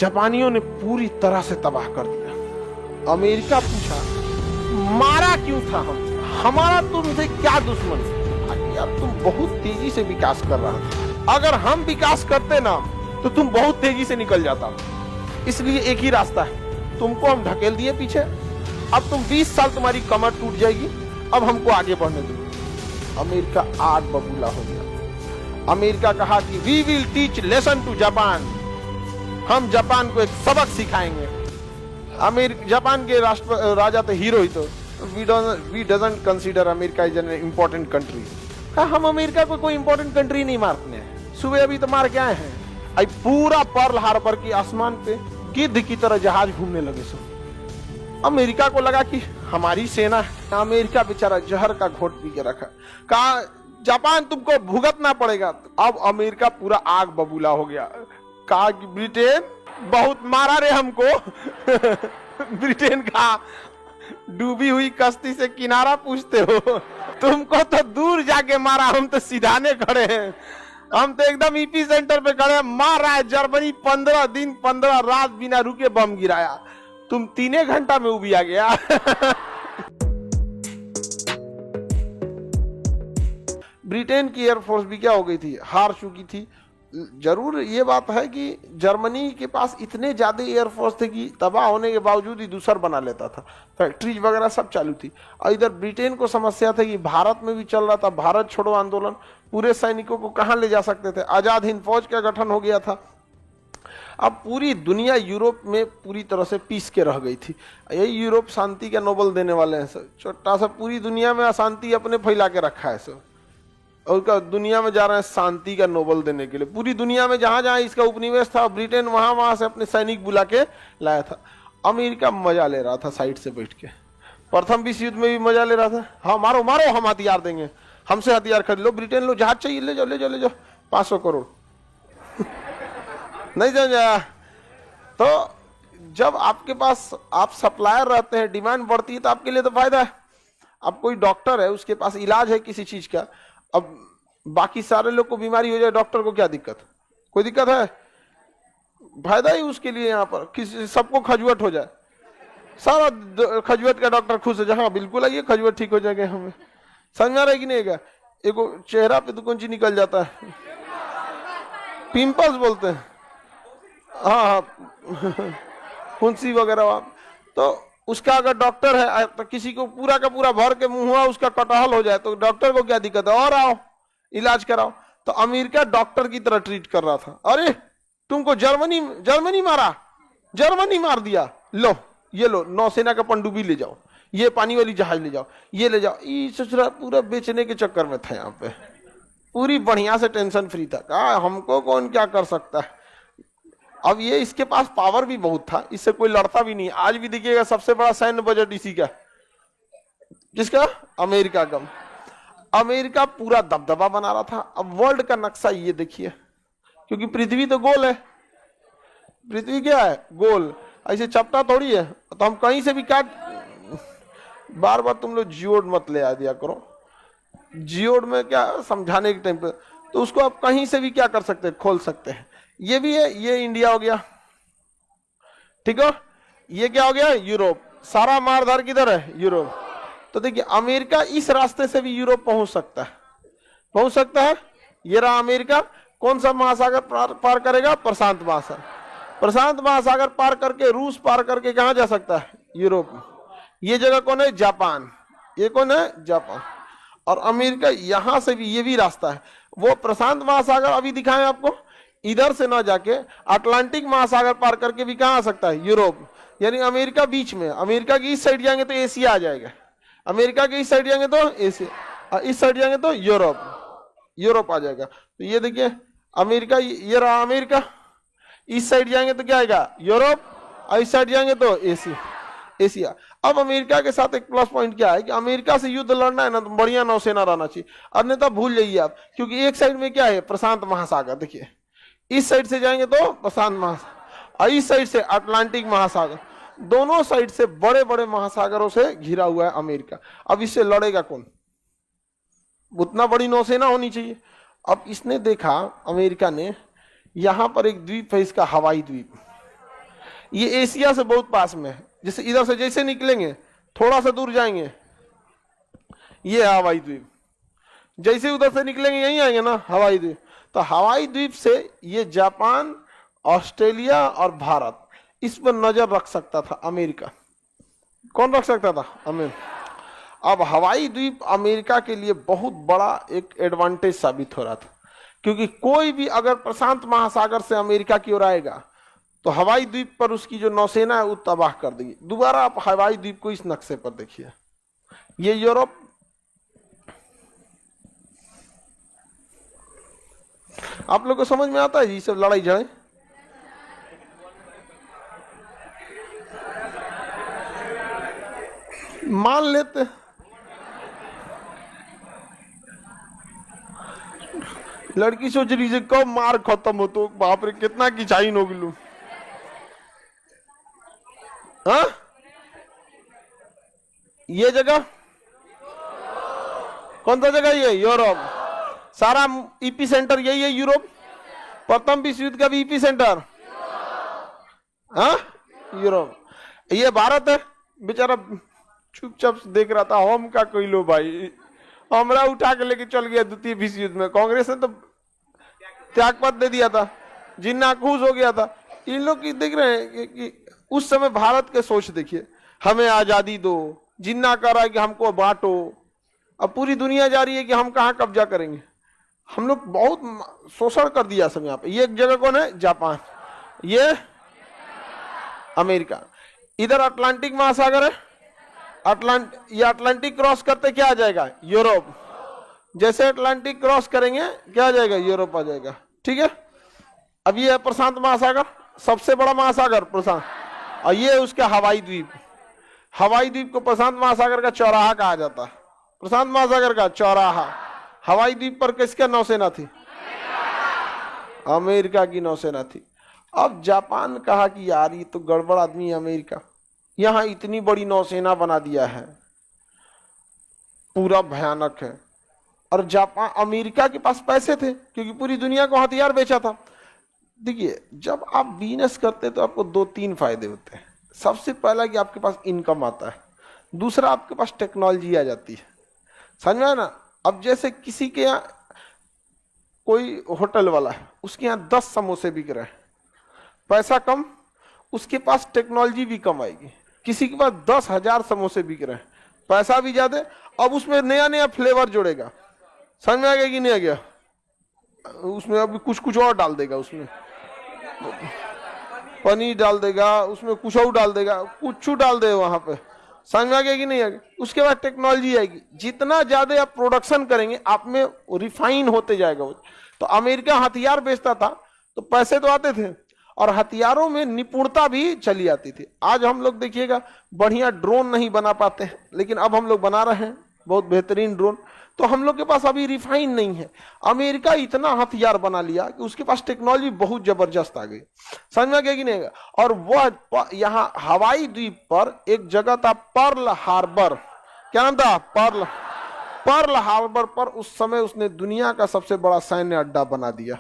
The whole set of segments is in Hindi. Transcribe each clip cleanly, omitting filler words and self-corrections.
जापानियों ने पूरी तरह से तबाह कर दिया। अमेरिका पूछा मारा क्यों था हमारा तुमसे क्या दुश्मनी? यार तुम बहुत तेजी से विकास कर रहा था, अगर हम विकास करते ना तो तुम बहुत तेजी से निकल जाता। इसलिए एक ही रास्ता है, तुमको हम ढकेल दिए पीछे। अब तुम 20 साल तुम्हारी कमर टूट जाएगी, अब हमको आगे बढ़ने दो। अमेरिका आग बबूला हो गया। अमेरिका कहा कि we will teach lesson to Japan, हम जापान को एक सबक सिखाएंगे। जापान के राजा तो हीरो ही तो, we doesn't consider America is an important country. कहा हम अमेरिका को कोई इंपॉर्टेंट कंट्री नहीं मारते हैं, सुबह अभी तो मार के आए हैं। अब पूरा पर्ल हार्बर के आसमान पे गिद्ध की तरह जहाज घूमने लगे सब। अमेरिका को लगा कि हमारी सेना, अमेरिका बेचारा जहर का घोट पी के रखा। कहा जापान तुमको भुगतना पड़ेगा। अब अमेरिका पूरा आग बबूला हो गया। कहा कि ब्रिटेन बहुत मारा रे हमको। ब्रिटेन कहा डूबी हुई कश्ती से किनारा पूछते हो, तुमको तो दूर जाके मारा, हम तो सीधाने खड़े हैं, हम तो एकदम ईपी सेंटर पे खड़े हैं। मार रहा है जर्मनी, 15 दिन 15 रात बिना रुके बम गिराया, तुम 3 घंटा में उबिया आ गया। ब्रिटेन की एयरफोर्स भी क्या हो गई थी, हार चुकी थी। जरूर ये बात है कि जर्मनी के पास इतने ज्यादा एयरफोर्स थे कि तबाह होने के बावजूद ही दूसर बना लेता था, फैक्ट्रीज वगैरह सब चालू थी। और इधर ब्रिटेन को समस्या थी कि भारत में भी चल रहा था भारत छोड़ो आंदोलन, पूरे सैनिकों को कहाँ ले जा सकते थे, आजाद हिंद फौज का गठन हो गया था। अब पूरी दुनिया यूरोप में पूरी तरह से पीस के रह गई थी। यही यूरोप शांति का नोबेल देने वाले हैं सर, छोटा सा पूरी दुनिया में अशांति अपने फैला के रखा है सर, और दुनिया में जा रहे हैं शांति का नोबेल देने के लिए। पूरी दुनिया में जहां जहां इसका उपनिवेश था, ब्रिटेन वहां से अपने सैनिक बुला के लाया था। अमेरिका मजा ले रहा था साइड से बैठ के, प्रथम विश्व युद्ध में भी मजा ले रहा था। हाँ मारो मारो, हम हथियार देंगे, हमसे हथियार खरीद लो, ब्रिटेन लो, जहाज चाहिए ले जाओ ले जाओ ले जाओ, 500 करोड़। नहीं समझा? तो जब आपके पास आप सप्लायर रहते हैं, डिमांड बढ़ती है तो आपके लिए तो फायदा है। अब कोई डॉक्टर है, उसके पास इलाज है किसी चीज का, अब बाकी सारे लोग को बीमारी हो जाए, डॉक्टर को क्या दिक्कत? कोई दिक्कत है? फायदा ही उसके लिए। यहाँ पर किसी सबको खजुवट हो जाए, सारा खजुवट का डॉक्टर खुश हो जाए, हाँ बिल्कुल आइए खजुवट ठीक हो जाएगा। हमें समझ में रहेगी नहीं? एक चेहरा पे तो कौन चीज निकल जाता है, पिंपल्स बोलते हैं, हाँ हाँ, फुंसी वगैरह। तो उसका अगर डॉक्टर है तो किसी को पूरा का पूरा भर के मुंह हुआ उसका कटहल हो जाए तो डॉक्टर को क्या दिक्कत है, और आओ इलाज कराओ। तो अमेरिका डॉक्टर की तरह ट्रीट कर रहा था। अरे तुमको जर्मनी मारा, जर्मनी मार दिया, लो ये लो, नौसेना का पनडुब्बी ले जाओ, ये पानी वाली जहाज ले जाओ, ये ले जाओ। ये सोच रहा पूरा बेचने के चक्कर में था, यहाँ पे पूरी बढ़िया से टेंशन फ्री था। कहा हमको कौन क्या कर सकता है। अब ये इसके पास पावर भी बहुत था, इससे कोई लड़ता भी नहीं। आज भी देखिएगा सबसे बड़ा सैन्य बजट इसी का, किसका? अमेरिका का। अमेरिका पूरा दबदबा बना रहा था। अब वर्ल्ड का नक्शा ये देखिए, क्योंकि पृथ्वी तो गोल है, पृथ्वी क्या है? गोल, ऐसे चपटा थोड़ी है। तो हम कहीं से भी काट, बार बार तुम लोग जियोड मत ले आ दिया करो, जियोड में क्या समझाने के टाइम पे, तो उसको आप कहीं से भी क्या कर सकते हैं, खोल सकते हैं। ये भी है, ये इंडिया हो गया, ठीक है। ये क्या हो गया? यूरोप। सारा मारधार किधर है? यूरोप। तो देखिए अमेरिका इस रास्ते से भी यूरोप पहुंच सकता है, पहुंच सकता है। ये रहा अमेरिका। कौन सा महासागर पार करेगा? प्रशांत महासागर। प्रशांत महासागर पार करके, रूस पार करके कहां जा सकता है? यूरोप। ये जगह कौन है? जापान। ये कौन है? जापान। और अमेरिका यहां से भी, ये भी रास्ता है। वो प्रशांत महासागर अभी दिखाएं आपको, इधर से ना जाके अटलांटिक महासागर पार करके भी कहां आ सकता है? यूरोप। यानी अमेरिका बीच में। अमेरिका की इस साइड जाएंगे तो एशिया आ जाएगा, अमेरिका के इस साइड जाएंगे तो एशिया, इस साइड जाएंगे तो यूरोप, यूरोप आ जाएगा। तो ये देखिए अमेरिका, ये रहा अमेरिका। इस साइड जाएंगे तो क्या आएगा? यूरोप, और इस साइड जाएंगे तो एशिया। अब अमेरिका के साथ एक प्लस पॉइंट क्या है कि अमेरिका से युद्ध लड़ना है ना तो बढ़िया नौसेना रहना चाहिए, अन्यथा भूल जाइए आप। क्योंकि एक साइड में क्या है? प्रशांत महासागर। देखिए इस साइड से जाएंगे तो प्रशांत महासागर, और इस साइड से अटलांटिक महासागर। दोनों साइड से बड़े बड़े महासागरों से घिरा हुआ है अमेरिका। अब इससे लड़ेगा कौन? उतना बड़ी नौसेना होनी चाहिए। अब इसने देखा, अमेरिका ने, यहां पर एक द्वीप है इसका, हवाई द्वीप। ये एशिया से बहुत पास में है। जैसे इधर से जैसे निकलेंगे थोड़ा सा दूर जाएंगे, ये है हवाई द्वीप। जैसे उधर से निकलेंगे यहीं आएंगे ना हवाई द्वीप। तो हवाई द्वीप से ये जापान, ऑस्ट्रेलिया और भारत, इस पर नजर रख सकता था अमेरिका। कौन रख सकता था? अमेरिका। अब हवाई द्वीप अमेरिका के लिए बहुत बड़ा एक एडवांटेज साबित हो रहा था, क्योंकि कोई भी अगर प्रशांत महासागर से अमेरिका की ओर आएगा तो हवाई द्वीप पर उसकी जो नौसेना है वो तबाह कर देगी। दोबारा आप हवाई द्वीप को इस नक्शे पर देखिए, ये यूरोप, आप लोग को समझ में आता है ये सब लड़ाई झड़े? मान लेते, लड़की सोच रही है कब मार खत्म हो, तो बाप रे कितना की चाइन हो गलू। हाँ, ये जगह कौन सा जगह? ये यूरोप। सारा ईपी सेंटर यही है यूरोप। प्रथम विश्व युद्ध का भी ईपी सेंटर हाँ यूरोप। ये भारत है, बेचारा चुपचाप देख रहा था। हम का कोई लो भाई, हमरा उठा के लेके चल गया द्वितीय विश्व युद्ध में। कांग्रेस ने तो त्यागपत्र दे दिया था, जिन्ना खुश हो गया था। इन लोग की देख रहे हैं कि उस समय भारत के सोच देखिए, हमें आजादी दो, जिन्ना कह रहा है कि हमको बांटो। अब पूरी दुनिया जा रही है कि हम कहाँ कब्जा करेंगे। हम लोग बहुत शोषण कर दिया सब यहाँ पे। ये एक जगह कौन है? जापान। ये अमेरिका। इधर अटलांटिक महासागर है, ये अटलांटिक क्रॉस करते क्या आ जाएगा? यूरोप। जैसे अटलांटिक क्रॉस करेंगे क्या आ जाएगा? यूरोप आ जाएगा। ठीक है। अब ये है प्रशांत महासागर, सबसे बड़ा महासागर प्रशांत, और ये उसका हवाई द्वीप। हवाई द्वीप को प्रशांत महासागर का चौराहा कहा जाता है। प्रशांत महासागर का चौराहा। हवाई द्वीप पर किसका नौसेना थी? अमेरिका की नौसेना थी। अब जापान कहा कि यार ये तो गड़बड़ आदमी है अमेरिका, यहां इतनी बड़ी नौसेना बना दिया है, पूरा भयानक है। और जापान, अमेरिका के पास पैसे थे क्योंकि पूरी दुनिया को हथियार बेचा था। देखिए, जब आप बिजनेस करते हैं तो आपको दो तीन फायदे होते हैं। सबसे पहला कि आपके पास इनकम आता है, दूसरा आपके पास टेक्नोलॉजी आ जाती है। समझ में ना? अब जैसे किसी के यहाँ कोई होटल वाला है, उसके यहाँ 10 समोसे बिक रहे हैं, पैसा कम, उसके पास टेक्नोलॉजी भी कम आएगी। किसी के पास 10,000 समोसे बिक रहे हैं, पैसा भी ज्यादा, अब उसमें नया नया फ्लेवर जोड़ेगा। समझ में आ गया कि नहीं आ गया? उसमें अभी कुछ कुछ और डाल देगा, उसमें पनीर डाल देगा, उसमें कुछ और डाल देगा, कुछ डाल दे वहां पे। समझ में आ गया कि नहीं आ गया? उसके बाद टेक्नोलॉजी आएगी। जितना ज्यादा आप प्रोडक्शन करेंगे आप में रिफाइन होते जाएगा वो। तो अमेरिका हथियार बेचता था तो पैसे तो आते थे और हथियारों में निपुणता भी चली आती थी। आज हम लोग देखिएगा बढ़िया ड्रोन नहीं बना पाते हैं, लेकिन अब हम लोग बना रहे हैं बहुत बेहतरीन ड्रोन। तो हम लोग के पास अभी रिफाइन नहीं है। अमेरिका इतना हथियार बना लिया कि उसके पास टेक्नोलॉजी बहुत जबरदस्त आ गई। समझ में गया कि नहीं? और वह यहाँ हवाई द्वीप पर एक जगह था पर्ल हार्बर। क्या नाम था? पर्ल हार्बर पर उस समय उसने दुनिया का सबसे बड़ा सैन्य अड्डा बना दिया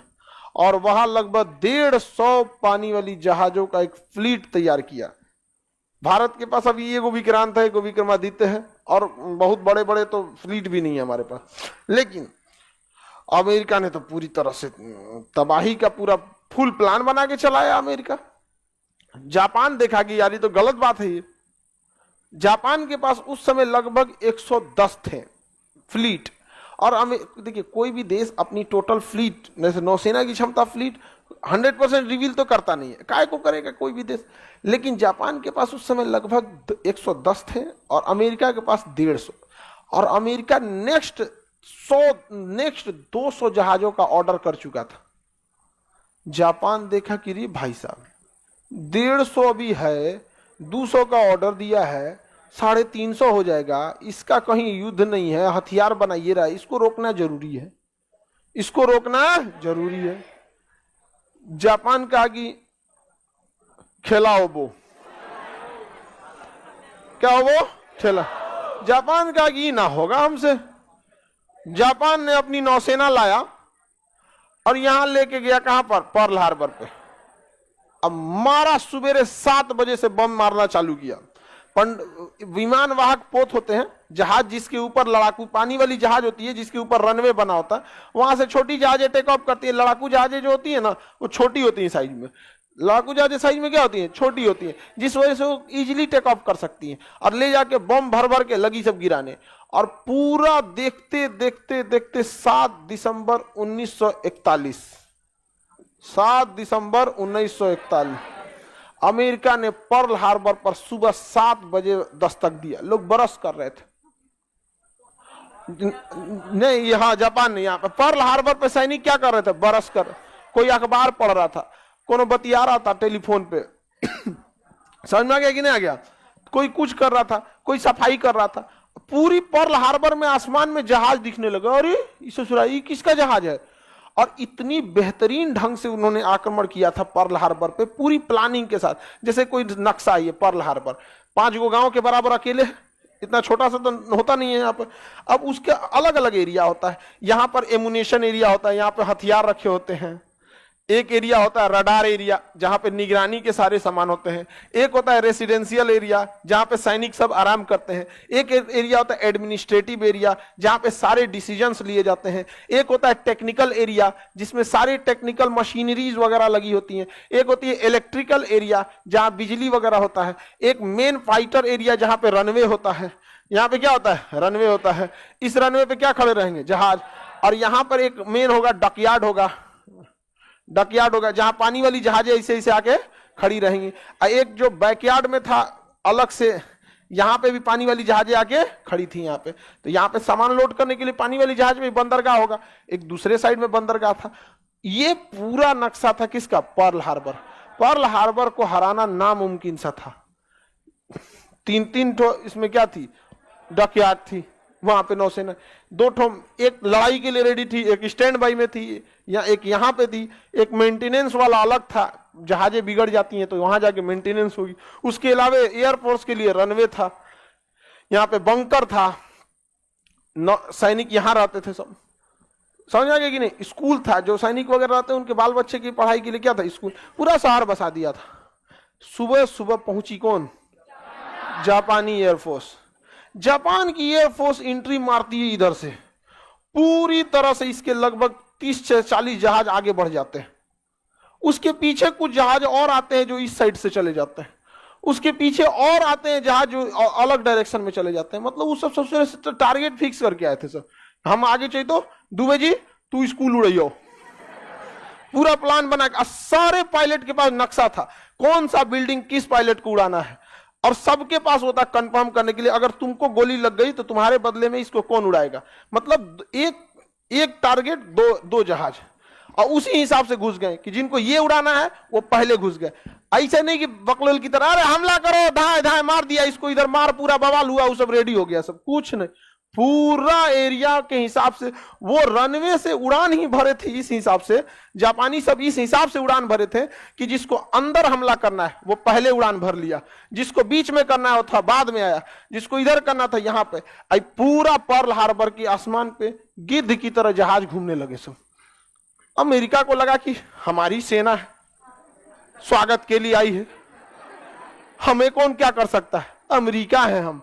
और वहां लगभग 150 पानी वाली जहाजों का एक फ्लीट तैयार किया। भारत के पास अभी एगो विक्रांत है, एगो विक्रमादित्य है, और बहुत बड़े बड़े तो फ्लीट भी नहीं है हमारे पास। लेकिन अमेरिका ने तो पूरी तरह से तबाही का पूरा फुल प्लान बना के चलाया अमेरिका। जापान देखा कि यार ये तो गलत बात है। ये जापान के पास उस समय लगभग 110 थे फ्लीट। और देखिए, कोई भी देश अपनी टोटल फ्लीट, जैसे नौसेना की क्षमता, फ्लीट 100% रिवील तो करता नहीं है, काय को करेगा कोई भी देश। लेकिन जापान के पास उस समय लगभग 110 थे और अमेरिका के पास 150। और अमेरिका नेक्स्ट 200 जहाजों का ऑर्डर कर चुका था। जापान देखा कि रे भाई साहब 150 अभी है, 200 का ऑर्डर दिया है, 350 हो जाएगा, इसका कहीं युद्ध नहीं है, हथियार बनाइए रहा है, इसको रोकना जरूरी है, इसको रोकना जरूरी है। जापान कहा कि खिलाओ वो, क्या हो वो? खेला। जापान कहा कि ना होगा हमसे। जापान ने अपनी नौसेना लाया और यहां लेके गया कहां पर? पर्ल हार्बर पे। अब मारा, सुबेरे 7 बजे से बम मारना चालू किया। विमान वाहक पोत होते हैं, जहाज जिसके ऊपर लड़ाकू, पानी वाली जहाज होती है जिसके ऊपर रनवे बना होता है, वहां से छोटी जहाजें टेक ऑफ करती है। लड़ाकू जहाजें जो होती है ना, वो छोटी होती है साइज में। लड़ाकू जहाजें साइज में क्या होती है? छोटी होती है, जिस वजह से वो इजीली टेक ऑफ कर सकती हैं और ले जाके बम भर भर के लगी सब गिराने। और पूरा देखते देखते देखते 7 दिसंबर 1941, 7 दिसंबर 1941 अमेरिका ने पर्ल हार्बर पर सुबह 7 बजे दस्तक दिया। लोग बरस कर रहे थे। नहीं, यहाँ जापान नहीं, यहाँ पे पर्ल हार्बर पे सैनिक क्या कर रहे थे? बरस कर। कोई अखबार पढ़ रहा था, कोनो बतिया रहा था टेलीफोन पे। समझ में आ गया कि नहीं आ गया? कोई कुछ कर रहा था, कोई सफाई कर रहा था। पूरी पर्ल हार्बर में आसमान में जहाज दिखने लगा। अरे ये किसका जहाज है? और इतनी बेहतरीन ढंग से उन्होंने आक्रमण किया था पर्ल हार्बर पे, पूरी प्लानिंग के साथ। जैसे कोई नक्शा है, ये पर्ल हार्बर 5 गो गांव के बराबर अकेले, इतना छोटा सा तो होता नहीं है यहाँ पर। अब उसके अलग अलग एरिया होता है। यहाँ पर एमुनेशन एरिया होता है, यहाँ पे हथियार रखे होते हैं। एक एरिया होता है रडार एरिया, जहां पे निगरानी के सारे सामान होते हैं। एक होता है रेसिडेंशियल एरिया, जहां पे सैनिक सब आराम करते हैं। एक एरिया होता है एडमिनिस्ट्रेटिव एरिया, जहां पे सारे डिसीजंस लिए जाते हैं। एक होता है टेक्निकल एरिया, जिसमें सारी टेक्निकल मशीनरीज वगैरह लगी होती हैं। एक होती है इलेक्ट्रिकल एरिया, जहां बिजली वगैरह होता है। एक मेन फाइटर एरिया, जहां पे रनवे होता है। यहाँ पे क्या होता है? रनवे होता है। इस रनवे पे क्या खड़े रहेंगे? जहाज। और यहाँ पर एक मेन होगा, डकयार्ड होगा, डकयार्ड होगा, जहां पानी वाली जहाजें ऐसे ऐसे आके खड़ी रहेंगी। एक जो बैकयार्ड में था अलग से, यहां पे भी पानी वाली जहाजें आके खड़ी थी यहाँ पे। तो यहाँ पे सामान लोड करने के लिए पानी वाली जहाज में बंदरगाह होगा, एक दूसरे साइड में बंदरगाह था। ये पूरा नक्शा था किसका? Pearl Harbor. पर्ल हार्बर को हराना नामुमकिन सा था। 3-3 ठो इसमें क्या थी? डकयार्ड थी। वहां पे नौसेना 2 ठो, एक लड़ाई के लिए रेडी थी, एक स्टैंड बाई में थी, या एक यहाँ पे थी। एक मेंटेनेंस वाला अलग था, जहाजें बिगड़ जाती हैं तो वहां जाके मेंटेनेंस होगी। उसके अलावा एयरफोर्स के लिए रनवे था, यहाँ पे बंकर था, सैनिक यहाँ रहते थे सब। समझ आ गया कि नहीं? स्कूल था, जो सैनिक वगैरह रहते हैं उनके बाल बच्चे की पढ़ाई के लिए क्या था? स्कूल। पूरा शहर बसा दिया था। सुबह सुबह पहुंची कौन? जापानी एयरफोर्स। जापान की एयरफोर्स एंट्री मारती है इधर से, पूरी तरह से इसके लगभग 30 से 40 जहाज आगे बढ़ जाते हैं। उसके पीछे कुछ जहाज और आते हैं जो इस साइड से चले जाते हैं। उसके पीछे और आते हैं जहाज जो अलग डायरेक्शन में चले जाते हैं। मतलब वो सब सबसे टारगेट फिक्स करके आए थे सर। हम आगे चाहिए तो दुबे जी तू स्कूल उड़ाइयो, पूरा प्लान बना के। सारे पायलट के पास नक्शा था, कौन सा बिल्डिंग किस पायलट को उड़ाना है। और सबके पास होता कंफर्म करने के लिए, अगर तुमको गोली लग गई तो तुम्हारे बदले में इसको कौन उड़ाएगा। मतलब एक टारगेट, दो जहाज। और उसी हिसाब से घुस गए कि जिनको ये उड़ाना है वो पहले घुस गए। ऐसे नहीं कि बकलोल की तरह अरे हमला करो, धाए धाए मार दिया इसको, इधर मार, पूरा बवाल हुआ, वो सब रेडी हो गया, सब कुछ नहीं। पूरा एरिया के हिसाब से वो रनवे से उड़ान ही भरे थे। इस हिसाब से जापानी सब इस हिसाब से उड़ान भरे थे कि जिसको अंदर हमला करना है वो पहले उड़ान भर लिया, जिसको बीच में करना है वो था बाद में आया, जिसको इधर करना था यहाँ पे। आई पूरा पर्ल हार्बर के आसमान पे गिद्ध की तरह जहाज घूमने लगे सब। अमेरिका को लगा कि हमारी सेना है, स्वागत के लिए आई है, हमें कौन क्या कर सकता है, अमेरिका है हम,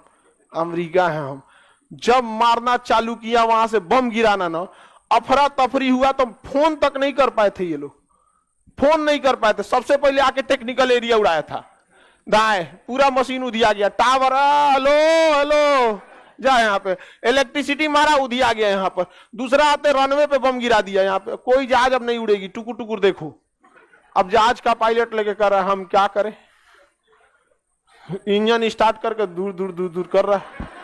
अमेरिका है हम। जब मारना चालू किया, वहां से बम गिराना ना, अफरा तफरी हुआ तो फोन तक नहीं कर पाए थे ये लोग, फोन नहीं कर पाए थे। सबसे पहले आके टेक्निकल एरिया उड़ाया था, दाएं पूरा मशीन उधिया गया, टावर हेलो हेलो जा, यहाँ पे इलेक्ट्रिसिटी मारा, उधिया गया यहाँ पर। दूसरा आते रनवे पे बम गिरा दिया, यहाँ पे कोई जहाज अब नहीं उड़ेगी, टुकुर टुकुर देखो। अब जहाज का पायलट लेके कर रहा है, हम क्या करें, इंजन स्टार्ट करके दूर दूर दूर दूर कर रहा है,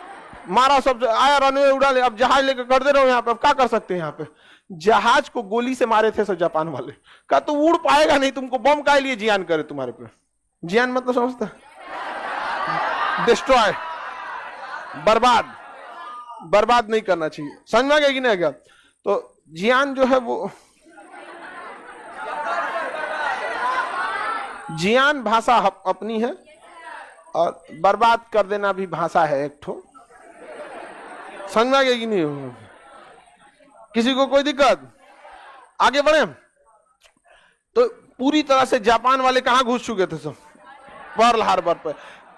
मारा सब आया, रनवे उड़ा ले। अब जहाज लेकर कर दे रहे हो यहाँ पे, अब क्या कर सकते हैं। यहाँ पे जहाज को गोली से मारे थे सब जापान वाले, कहा तो उड़ पाएगा नहीं, तुमको बम का लिए जियान करे तुम्हारे पे। जियान मतलब समझता, डिस्ट्रॉय, बर्बाद, बर्बाद नहीं करना चाहिए। समझ में आ गया कि नहीं गया? तो जियान जो है वो, जियान भाषा अपनी है और बर्बाद कर देना भी भाषा है एक ठो। समझ में आ गया कि नहीं? किसी को कोई दिक्कत? आगे बढ़े। तो पूरी तरह से जापान वाले कहां घुस चुके थे सब? पर्ल हार्बर पर।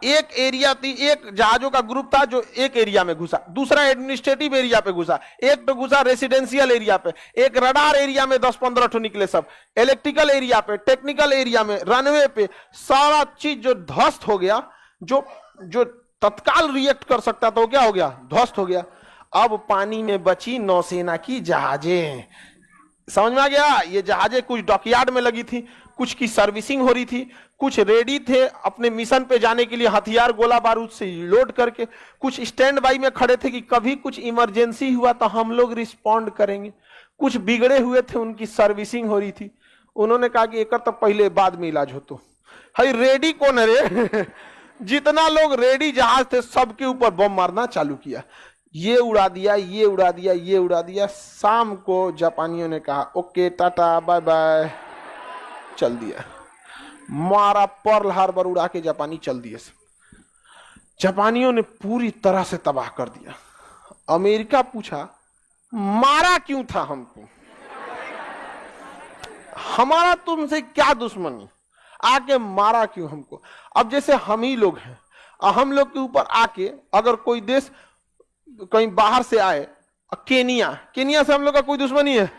एक एरिया थी, एक जहाजों का ग्रुप था जो एक एरिया में घुसा, दूसरा एडमिनिस्ट्रेटिव एरिया पे घुसा, एक पे घुसा रेसिडेंशियल एरिया पे, एक रडार एरिया में 10-15 ठो निकले सब, इलेक्ट्रिकल एरिया पे, टेक्निकल एरिया में, रनवे पे, सारा चीज जो ध्वस्त हो गया, जो जो तत्काल रिएक्ट कर सकता था वो क्या हो गया? ध्वस्त हो गया। अब पानी में बची नौसेना की जहाजें। समझ में आ गया? ये जहाजें कुछ डॉकयार्ड में लगी थी, कुछ की सर्विसिंग हो रही थी, कुछ रेडी थे अपने मिशन पे जाने के लिए हथियार गोला बारूद से लोड करके, कुछ स्टैंड बाई में खड़े थे कि कभी कुछ इमरजेंसी हुआ तो हम लोग रिस्पॉन्ड करेंगे, कुछ बिगड़े हुए थे उनकी सर्विसिंग हो रही थी। उन्होंने कहा कि एक तो पहले बाद में इलाज हो। तो हाई रेडी कौन है रे? जितना लोग रेडी जहाज थे सबके ऊपर बम मारना चालू किया, ये उड़ा दिया, ये उड़ा दिया, ये उड़ा दिया। शाम को जापानियों ने कहा ओके टाटा बाय बाय, चल दिया, मारा पर्ल हार्बर उड़ा के जापानी चल दिए। जापानियों ने पूरी तरह से तबाह कर दिया। अमेरिका पूछा मारा क्यों था हमको? हमारा तुमसे क्या दुश्मनी, आके मारा क्यों हमको? अब जैसे हम ही लोग हैं, हम लोग के ऊपर आके अगर कोई देश कहीं बाहर से आए, केनिया से हम लोग का कोई दुश्मनी है,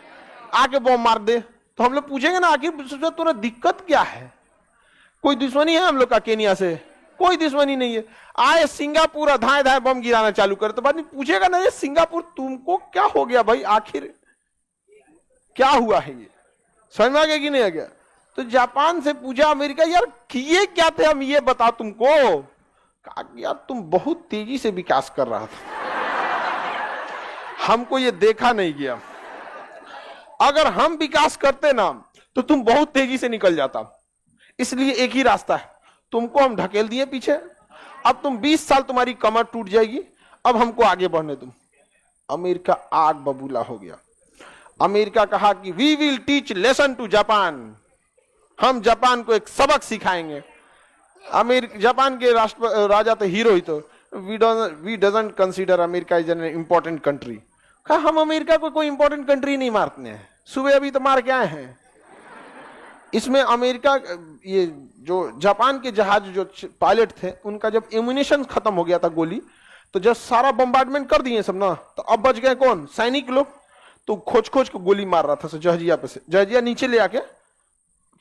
आके बम मार दे तो हम लोग पूछेंगे ना आखिर तुरा दिक्कत क्या है? कोई दुश्मनी है हम लोग का केनिया से? कोई दुश्मनी नहीं है। आए सिंगापुर धाए धाए बम गिराना चालू करे तो बाद में पूछेगा ना ये सिंगापुर तुमको क्या हो गया भाई, आखिर क्या हुआ है? ये समझ में आ गया कि नहीं आ गया? तो जापान से पूछा अमेरिका यार किए क्या थे हम, ये बता तुमको। कहा यार तुम बहुत तेजी से विकास कर रहा था, हमको ये देखा नहीं गया। अगर हम विकास करते ना तो तुम बहुत तेजी से निकल जाता, इसलिए एक ही रास्ता है, तुमको हम ढकेल दिए पीछे। अब तुम 20 साल तुम्हारी कमर टूट जाएगी, अब हमको आगे बढ़ने तुम। अमेरिका आग बबूला हो गया। अमेरिका कहा कि we will teach lesson to Japan, हम जापान को एक सबक सिखाएंगे। जापान के राजा तो हीरो ही तो, we doesn't consider America is an important country. कहा हम अमेरिका को कोई इंपॉर्टेंट कंट्री नहीं मारते हैं, सुबह अभी तो मार के आए हैं। इसमें अमेरिका, ये जो जापान के जहाज जो पायलट थे उनका जब एम्यूनिशन खत्म हो गया था गोली, तो जब सारा बम्बार्डमेंट कर दिए सब ना, तो अब बच गए कौन? सैनिक लोग। तो खोज खोज को गोली मार रहा था जहाजिया पे से, जहाजिया नीचे ले आके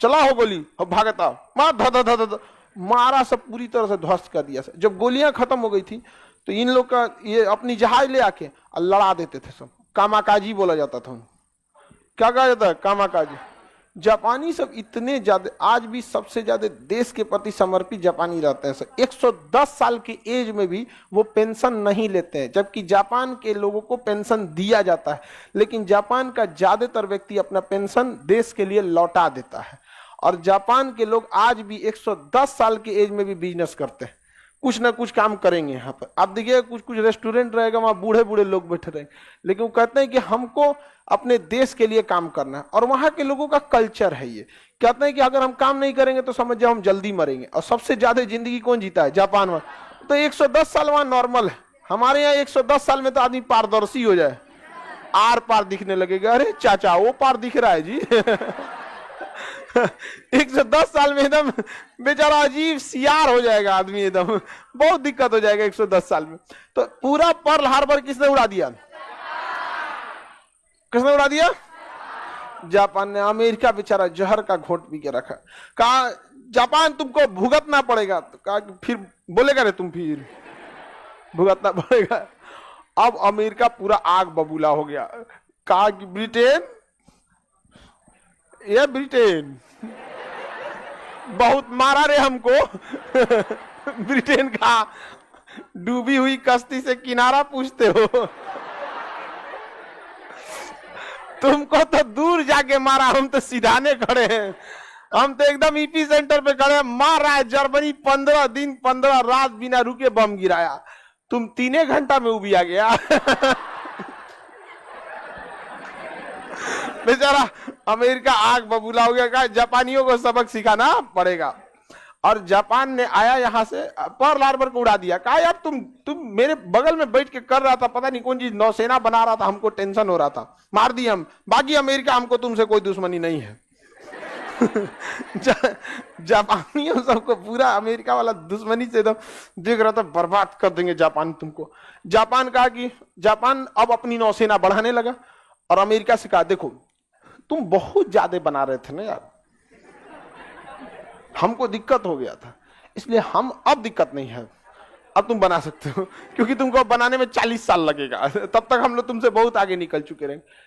चला हो गोली, अब भागता मार ध ध ध ध मारा, सब पूरी तरह से ध्वस्त कर दिया। जब गोलियां खत्म हो गई थी तो इन लोग का ये अपनी जहाज ले आके लड़ा देते थे सब, कामाकाजी बोला जाता था। क्या कहा जाता है? कामाकाजी। जापानी सब इतने ज्यादा, आज भी सबसे ज्यादा देश के प्रति समर्पित जापानी रहते हैं सर। 110 साल की एज में भी वो पेंशन नहीं लेते हैं, जबकि जापान के लोगों को पेंशन दिया जाता है, लेकिन जापान का ज्यादातर व्यक्ति अपना पेंशन देश के लिए लौटा देता है। और जापान के लोग आज भी 110 साल की एज में भी बिजनेस करते हैं, कुछ ना कुछ काम करेंगे। यहाँ पर आप देखिए कुछ कुछ रेस्टोरेंट रहेगा, वहां बूढ़े बूढ़े लोग बैठे रहेंगे, लेकिन वो कहते हैं कि हमको अपने देश के लिए काम करना है। और वहां के लोगों का कल्चर है ये, कहते हैं कि अगर हम काम नहीं करेंगे तो समझ जाओ हम जल्दी मरेंगे। और सबसे ज्यादा जिंदगी कौन जीता है? जापान में। तो 110 साल वहां नॉर्मल है। हमारे यहाँ 110 साल में तो आदमी पारदर्शी हो जाए, आर पार दिखने लगेगा। अरे चाचा वो पार दिख रहा है जी 110 साल में एकदम बेचारा अजीब सियार हो जाएगा आदमी, एकदम बहुत दिक्कत हो जाएगा 110 साल में। तो पूरा पर्ल हार्बर किसने उड़ा दिया? किसने उड़ा दिया? जापान ने। अमेरिका बेचारा जहर का घोट पी के रखा। कहा जापान तुमको भुगतना पड़ेगा। तो कहा फिर बोलेगा रे तुम, फिर भुगतना पड़ेगा। अब अमेरिका पूरा आग बबूला हो गया। कहा कि ब्रिटेन, ये ब्रिटेन बहुत मारा रे हमको ब्रिटेन का डूबी हुई कश्ती से किनारा पूछते हो तुमको तो दूर जाके मारा, हम तो सीधाने खड़े हैं, हम तो एकदम ईपी सेंटर पे खड़े हैं। मार रहा है जर्मनी, 15 दिन 15 रात बिना रुके बम गिराया, तुम 3 घंटा में उबिया गया बेचारा अमेरिका आग बबूला हो गया। कहा जापानियों को सबक सिखाना पड़ेगा। और जापान ने आया यहां से पर्ल हार्बर को उड़ा दिया। कहा यार तुम मेरे बगल में बैठ के कर रहा था, पता नहीं कौन चीज नौसेना बना रहा था, हमको टेंशन हो रहा था, मार दिया हम। बाकी अमेरिका, हमको तुमसे कोई दुश्मनी नहीं है जापानियों सबको पूरा अमेरिका वाला दुश्मनी से एकदम देख रहा था, बर्बाद कर देंगे जापान तुमको। जापान कहा कि जापान अब अपनी नौसेना बढ़ाने लगा और अमेरिका से कहा देखो तुम बहुत ज्यादा बना रहे थे ना यार, हमको दिक्कत हो गया था, इसलिए हम अब दिक्कत नहीं है, अब तुम बना सकते हो, क्योंकि तुमको बनाने में 40 साल लगेगा, तब तक हम लोग तुमसे बहुत आगे निकल चुके रहेंगे।